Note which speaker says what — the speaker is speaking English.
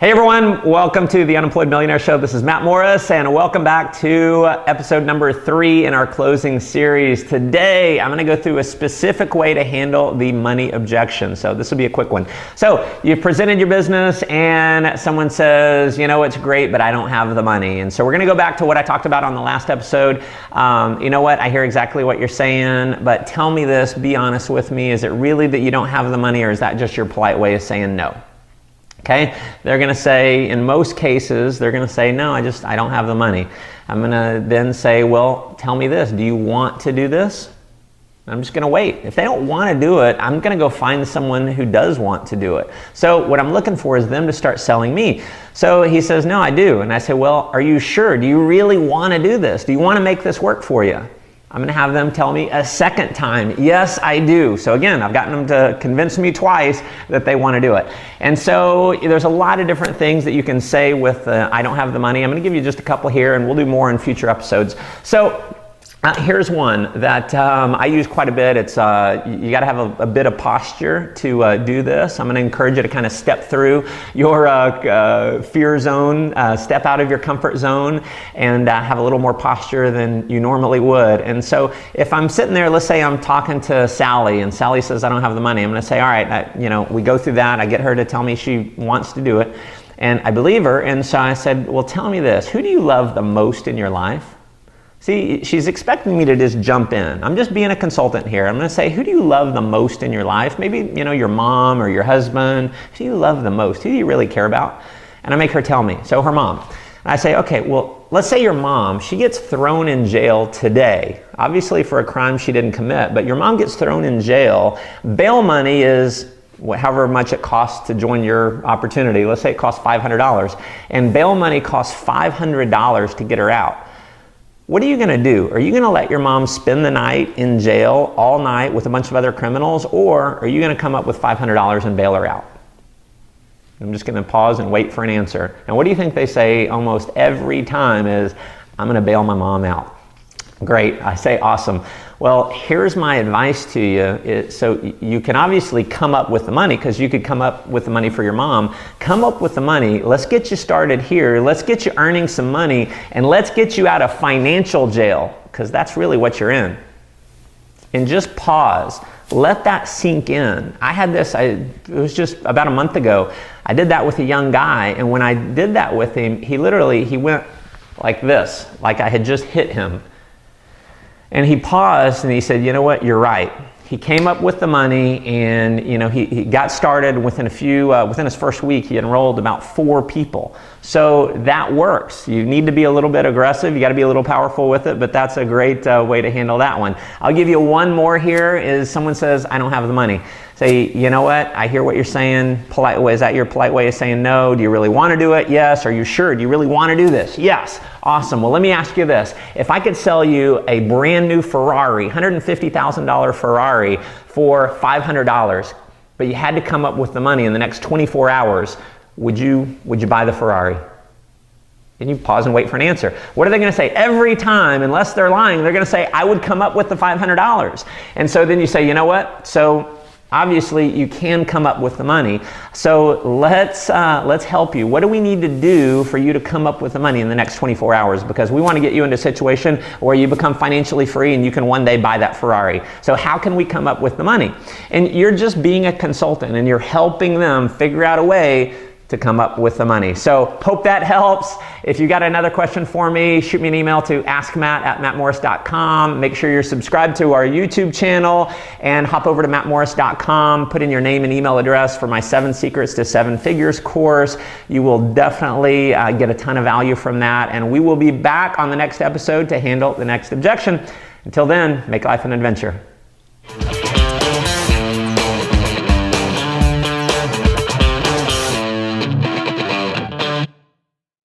Speaker 1: Hey everyone, welcome to the Unemployed Millionaire Show. This is Matt Morris and welcome back to episode number 3 in our closing series. Today, I'm going to go through a specific way to handle the money objection. So this will be a quick one. So you've presented your business and someone says, you know, it's great, but I don't have the money. And so we're going to go back to what I talked about on the last episode. You know what? I hear exactly what you're saying, but tell me this, be honest with me. Is it really that you don't have the money or is that just your polite way of saying no? Okay, they're going to say, in most cases, they're going to say, no, I don't have the money. I'm going to then say, well, tell me this, do you want to do this? I'm just going to wait. If they don't want to do it, I'm going to go find someone who does want to do it. So what I'm looking for is them to start selling me. So he says, no, I do. And I say, well, are you sure? Do you really want to do this? Do you want to make this work for you? I'm going to have them tell me a second time, yes, I do. So again, I've gotten them to convince me twice that they want to do it. And so there's a lot of different things that you can say with I don't have the money. I'm going to give you just a couple here and we'll do more in future episodes. So here's one that I use quite a bit. It's you got to have a bit of posture to do this. I'm going to encourage you to kind of step through your fear zone, step out of your comfort zone, and have a little more posture than you normally would. And so if I'm sitting there, let's say I'm talking to Sally, and Sally says I don't have the money. I'm going to say, all right, we go through that. I get her to tell me she wants to do it, and I believe her. And so I said, well, tell me this: who do you love the most in your life? See, she's expecting me to just jump in. I'm just being a consultant here. I'm going to say, who do you love the most in your life? Maybe, your mom or your husband. Who do you love the most? Who do you really care about? And I make her tell me. So her mom. And I say, okay, well, let's say your mom, she gets thrown in jail today. Obviously for a crime she didn't commit, but your mom gets thrown in jail. Bail money is however much it costs to join your opportunity. Let's say it costs $500. And bail money costs $500 to get her out. What are you going to do? Are you going to let your mom spend the night in jail all night with a bunch of other criminals, or are you going to come up with $500 and bail her out? I'm just going to pause and wait for an answer. And what do you think they say almost every time is, I'm going to bail my mom out. Great. I say awesome. Well, here's my advice to you. So you can obviously come up with the money, because you could come up with the money for your mom. Come up with the money. Let's get you started here. Let's get you earning some money, and let's get you out of financial jail, because that's really what you're in. And just pause. Let that sink in. I had this, it was just about a month ago. I did that with a young guy, and when I did that with him, he went like this, like I had just hit him. And he paused and he said, you know what, you're right. He came up with the money, and he got started within within his first week, he enrolled about 4 people. So that works. You need to be a little bit aggressive. You got to be a little powerful with it, but that's a great way to handle that one. I'll give you one more here. Is someone says, I don't have the money. Say, you know what, I hear what you're saying. Polite way, is that your polite way of saying no? Do you really want to do it? Yes. Are you sure? Do you really want to do this? Yes. Awesome. Well, let me ask you this. If I could sell you a brand new Ferrari, $150,000 Ferrari for $500, but you had to come up with the money in the next 24 hours, would you buy the Ferrari? And you pause and wait for an answer. What are they going to say? Every time, unless they're lying, they're going to say, I would come up with the $500. And so then you say, you know what? So obviously, you can come up with the money. So let's help you. What do we need to do for you to come up with the money in the next 24 hours? Because we want to get you into a situation where you become financially free and you can one day buy that Ferrari. So how can we come up with the money? And you're just being a consultant and you're helping them figure out a way to come up with the money. So hope that helps. If you got another question for me, shoot me an email to askmatt@mattmorris.com. Make sure you're subscribed to our YouTube channel and hop over to mattmorris.com. Put in your name and email address for my 7 Secrets to 7 Figures course. You will definitely get a ton of value from that. And we will be back on the next episode to handle the next objection. Until then, make life an adventure.